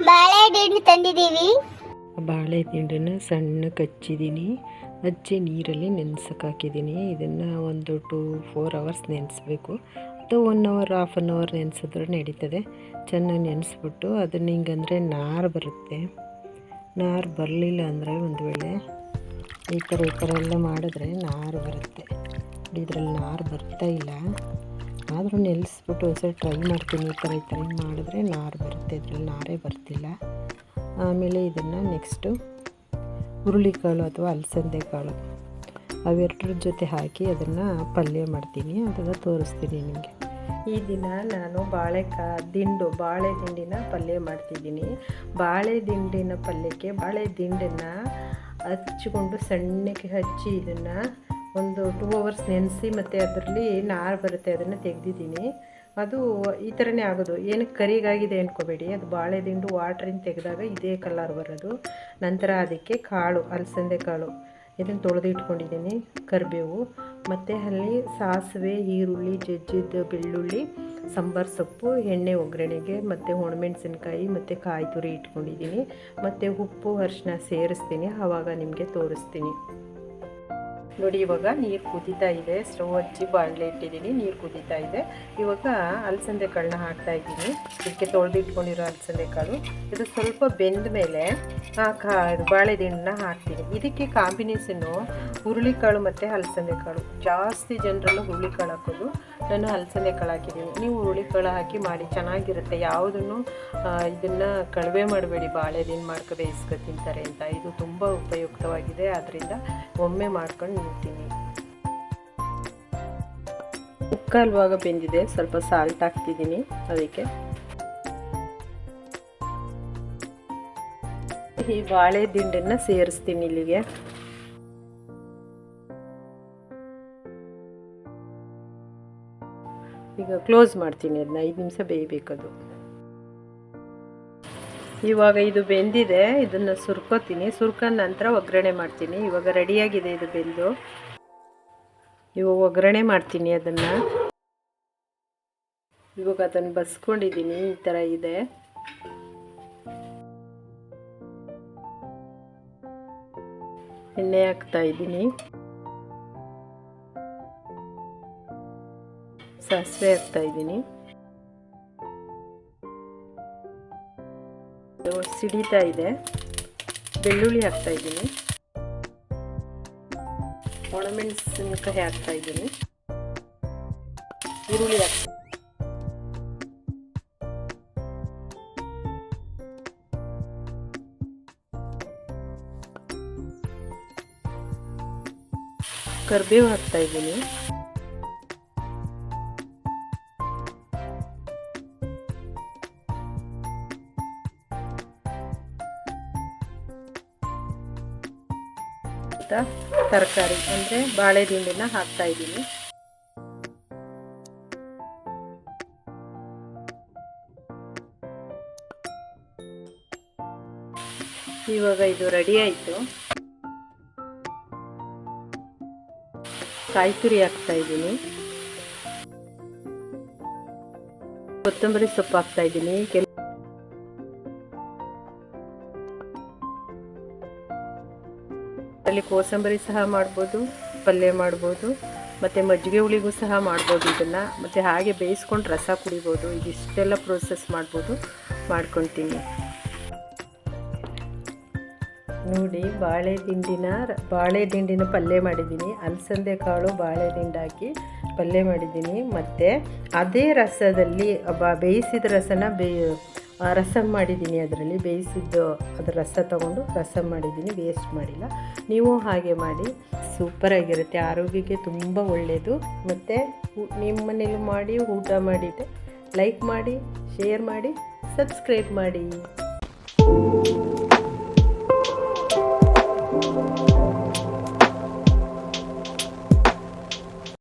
ಬಾಳೆ ದಿಂಡು ತಂದಿದ್ದೀವಿ. ಬಾಳೆ ದಿಂಡನ್ನು ಸಣ್ಣ ಹಚ್ಚಿದ್ದೀನಿ. ಹಚ್ಚಿ ನೀರಲ್ಲಿ ನೆನೆಸಕ್ಕೆ ಹಾಕಿದ್ದೀನಿ. ಇದನ್ನು ಒಂದು 2-4 ಅವರ್ಸ್ ನೆನೆಸ್ಬೇಕು, ಅಥವಾ 1 ಅವರ್ 1/2 ಅವರ್ ನೆನೆಸಿದ್ರೆ ನಡೀತದೆ. ಚೆನ್ನಾಗಿ ನೆನೆಸ್ಬಿಟ್ಟು ಅದನ್ನು ಹಿಂಗಂದರೆ ನಾರು ಬರುತ್ತೆ. ನಾರು ಬರಲಿಲ್ಲ ಅಂದರೆ ಒಂದು ವೇಳೆ ಈ ಥರ ಎಲ್ಲ ಮಾಡಿದ್ರೆ ನಾರು ಬರುತ್ತೆ. ಇದರಲ್ಲಿ ನಾರು ಬರ್ತಾ ಇಲ್ಲ, ಆದರೂ ನೆನೆಸ್ಬಿಟ್ಟು ಒಂದ್ಸರಿ ಟ್ರೈ ಮಾಡ್ತೀನಿ. ಈ ಥರ ಮಾಡಿದ್ರೆ ನಾರು ಬರುತ್ತೆ, ಇದರಲ್ಲಿ ನಾರೇ ಬರ್ತಿಲ್ಲ. ಆಮೇಲೆ ಇದನ್ನು ನೆಕ್ಸ್ಟು ಹುರುಳಿಕಾಳು ಅಥವಾ ಅಲಸಂದೆ ಕಾಳು ಅವೆರಡರ ಜೊತೆ ಹಾಕಿ ಅದನ್ನು ಪಲ್ಯ ಮಾಡ್ತೀನಿ. ಅದನ್ನು ತೋರಿಸ್ತೀನಿ ನಿಮಗೆ. ಈ ದಿನ ನಾನು ಬಾಳೆ ದಿಂಡಿನ ಪಲ್ಯ ಮಾಡ್ತಿದ್ದೀನಿ. ಬಾಳೆ ದಿಂಡಿನ ಪಲ್ಯಕ್ಕೆ ಬಾಳೆ ದಿಂಡನ್ನು ಹಚ್ಚಿಕೊಂಡು ಸಣ್ಣಕ್ಕೆ ಹಚ್ಚಿ ಇದನ್ನು ಒಂದು 2 ಅವರ್ಸ್ ನೆನೆಸಿ, ಮತ್ತು ಅದರಲ್ಲಿ ನಾರು ಬರುತ್ತೆ ಅದನ್ನು ತೆಗೆದಿದ್ದೀನಿ. ಅದು ಈ ಥರನೇ ಆಗೋದು, ಏನಕ್ಕೆ ಕರಿಗಾಗಿದೆ ಅಂದ್ಕೋಬೇಡಿ. ಅದು ಬಾಳೆ ದಿಂಡು ವಾಟ್ರಿಂದ ತೆಗೆದಾಗ ಇದೇ ಕಲರ್ ಬರೋದು. ನಂತರ ಅದಕ್ಕೆ ಕಾಳು, ಅಲಸಂದೆ ಕಾಳು ಇದನ್ನು ತೊಳೆದು ಇಟ್ಕೊಂಡಿದ್ದೀನಿ. ಕರಿಬೇವು ಮತ್ತು ಅಲ್ಲಿ ಸಾಸಿವೆ, ಈರುಳ್ಳಿ, ಜಜ್ಜಿದ ಬೆಳ್ಳುಳ್ಳಿ, ಸಾಂಬಾರು ಸೊಪ್ಪು, ಎಣ್ಣೆ ಒಗ್ಗರಣೆಗೆ, ಮತ್ತು ಒಣಮೆಣಸಿನ್ಕಾಯಿ ಮತ್ತು ಕಾಯಿ ತುರಿ ಇಟ್ಕೊಂಡಿದ್ದೀನಿ. ಮತ್ತು ಉಪ್ಪು ಅರಿಶಿನ ಸೇರಿಸ್ತೀನಿ, ಆವಾಗ ನಿಮಗೆ ತೋರಿಸ್ತೀನಿ. ನೋಡಿ, ಇವಾಗ ನೀರು ಕುದೀತಾ ಇದೆ. ಸ್ಟವ್ ಹಚ್ಚಿ ಬಾಣಲೆ ಇಟ್ಟಿದ್ದೀನಿ, ನೀರು ಕುದೀತಾ ಇದೆ. ಇವಾಗ ಅಲಸಂದೆ ಕಾಳನ್ನ ಹಾಕ್ತಾಯಿದ್ದೀನಿ. ಇದಕ್ಕೆ ತೊಳೆದಿಟ್ಕೊಂಡಿರೋ ಅಲಸಂದೆ ಕಾಳು ಇದು ಸ್ವಲ್ಪ ಬೆಂದ ಮೇಲೆ ಬಾಳೆ ದಿಂಡನ್ನ ಹಾಕ್ತೀನಿ. ಇದಕ್ಕೆ ಕಾಂಬಿನೇಷನ್ನು ಹುರುಳಿಕಾಳು ಮತ್ತು ಅಲಸಂದೆ ಕಾಳು. ಜಾಸ್ತಿ ಜನರೆಲ್ಲ ಹುರುಳಿಕಾಳು ಹಾಕೋದು, ನಾನು ಅಲಸಂದೆ ಕಾಳು ಹಾಕಿದ್ದೀನಿ. ನೀವು ಹುರುಳಿಕಾಳು ಹಾಕಿ ಮಾಡಿ, ಚೆನ್ನಾಗಿರುತ್ತೆ. ಯಾವುದನ್ನು ಇದನ್ನು ಕಡಿಮೆ ಮಾಡಬೇಡಿ, ಬಾಳೆ ದಿಂಡು ಮಾಡ್ಕೊ ಬೇಯಿಸ್ಕೊ ತಿಂತಾರೆ ಅಂತ. ಇದು ತುಂಬ ಉಪಯುಕ್ತವಾಗಿದೆ, ಆದ್ದರಿಂದ ಒಮ್ಮೆ ಮಾಡ್ಕೊಂಡು ನಿಲ್ತೀನಿ. ಮುಕ್ಕಾಲು ಭಾಗ ಬೆಂದಿದೆ, ಸ್ವಲ್ಪ ಸಾಲ್ಟ್ ಹಾಕ್ತಿದ್ದೀನಿ. ಅದಕ್ಕೆ ಈ ಬಾಳೆ ದಿಂಡನ್ನು ಸೇರಿಸ್ತೀನಿ ಇಲ್ಲಿಗೆ. ಈಗ ಕ್ಲೋಸ್ ಮಾಡ್ತೀನಿ, ಅದನ್ನ 5 ನಿಮಿಷ ಬೇಯಬೇಕದು. ಇವಾಗ ಇದು ಬೆಂದಿದೆ, ಇದನ್ನು ಸುರ್ಕೋತೀನಿ. ಸುರ್ಕೊಂಡ ನಂತರ ಒಗ್ಗರಣೆ ಮಾಡ್ತೀನಿ. ಇವಾಗ ರೆಡಿಯಾಗಿದೆ ಇದು ಬೆಂದು. ಇವಾಗ ಒಗ್ಗರಣೆ ಮಾಡ್ತೀನಿ ಅದನ್ನು. ಇವಾಗ ಅದನ್ನು ಬಸ್ಕೊಂಡಿದ್ದೀನಿ, ಈ ಥರ ಇದೆ. ಎಣ್ಣೆ ಹಾಕ್ತಾ ಇದ್ದೀನಿ, ಸಾಸಿವೆ ಹಾಕ್ತಾ ಇದ್ದೀನಿ, ಸಿಡಿತಾ ಇದೆ. ಬೆಳ್ಳುಳ್ಳಿ ಹಾಕ್ತಾ ಇದ್ದೀನಿ, ಒಣಮೆಣಸಿನಕಾಯಿ ಹಾಕ್ತಾ ಇದ್ದೀನಿ, ಈರುಳ್ಳಿ ಹಾಕ್ತಾ, ಕರಿಬೇವು ಹಾಕ್ತಾ ಇದ್ದೀನಿ, ತರಕಾರಿ ಅಂದರೆ ಬಾಳೆ ದಿಂಡನ್ನ ಹಾಕ್ತಾ ಇದ್ದೀನಿ. ಇವಾಗ ಇದು ರೆಡಿ ಆಯಿತು. ಕಾಯಿ ತುರಿ ಹಾಕ್ತಾ ಇದ್ದೀನಿ, ಕೊತ್ತಂಬರಿ ಸೊಪ್ಪು ಹಾಕ್ತಾ ಇದ್ದೀನಿ. ಅಲ್ಲಿ ಕೋಸಂಬರಿ ಸಹ ಮಾಡ್ಬೋದು, ಪಲ್ಯ ಮಾಡ್ಬೋದು, ಮತ್ತು ಮಜ್ಜಿಗೆ ಹುಳಿಗೂ ಸಹ ಮಾಡ್ಬೋದು ಇದನ್ನು. ಮತ್ತು ಹಾಗೆ ಬೇಯಿಸ್ಕೊಂಡು ರಸ ಕುಡಿಬೋದು. ಇದಿಷ್ಟೆಲ್ಲ ಪ್ರೋಸೆಸ್ ಮಾಡ್ಬೋದು, ಮಾಡ್ಕೊತೀನಿ. ನೋಡಿ, ಬಾಳೆ ದಿಂಡಿನ ಪಲ್ಯ ಮಾಡಿದ್ದೀನಿ. ಅಲಸಂದೆ ಕಾಳು ಬಾಳೆ ದಿಂಡು ಹಾಕಿ ಪಲ್ಯ ಮಾಡಿದ್ದೀನಿ. ಮತ್ತು ಅದೇ ರಸದಲ್ಲಿ ಬೇಯಿಸಿದ ರಸನ ರಸಮ್ ಮಾಡಿದ್ದೀನಿ. ಅದರಲ್ಲಿ ಬೇಯಿಸಿದ್ದು ಅದರ ರಸ ತೊಗೊಂಡು ರಸಮ್ ಮಾಡಿದ್ದೀನಿ, ವೇಸ್ಟ್ ಮಾಡಿಲ್ಲ. ನೀವು ಹಾಗೆ ಮಾಡಿ, ಸೂಪರಾಗಿರುತ್ತೆ. ಆರೋಗ್ಯಕ್ಕೆ ತುಂಬ ಒಳ್ಳೆಯದು. ಮತ್ತು ನಿಮ್ಮ ಮನೇಲಿ ಮಾಡಿ ಊಟ ಮಾಡಿದ್ದೆ ಲೈಕ್ ಮಾಡಿ, ಶೇರ್ ಮಾಡಿ, ಸಬ್ಸ್ಕ್ರೈಬ್ ಮಾಡಿ.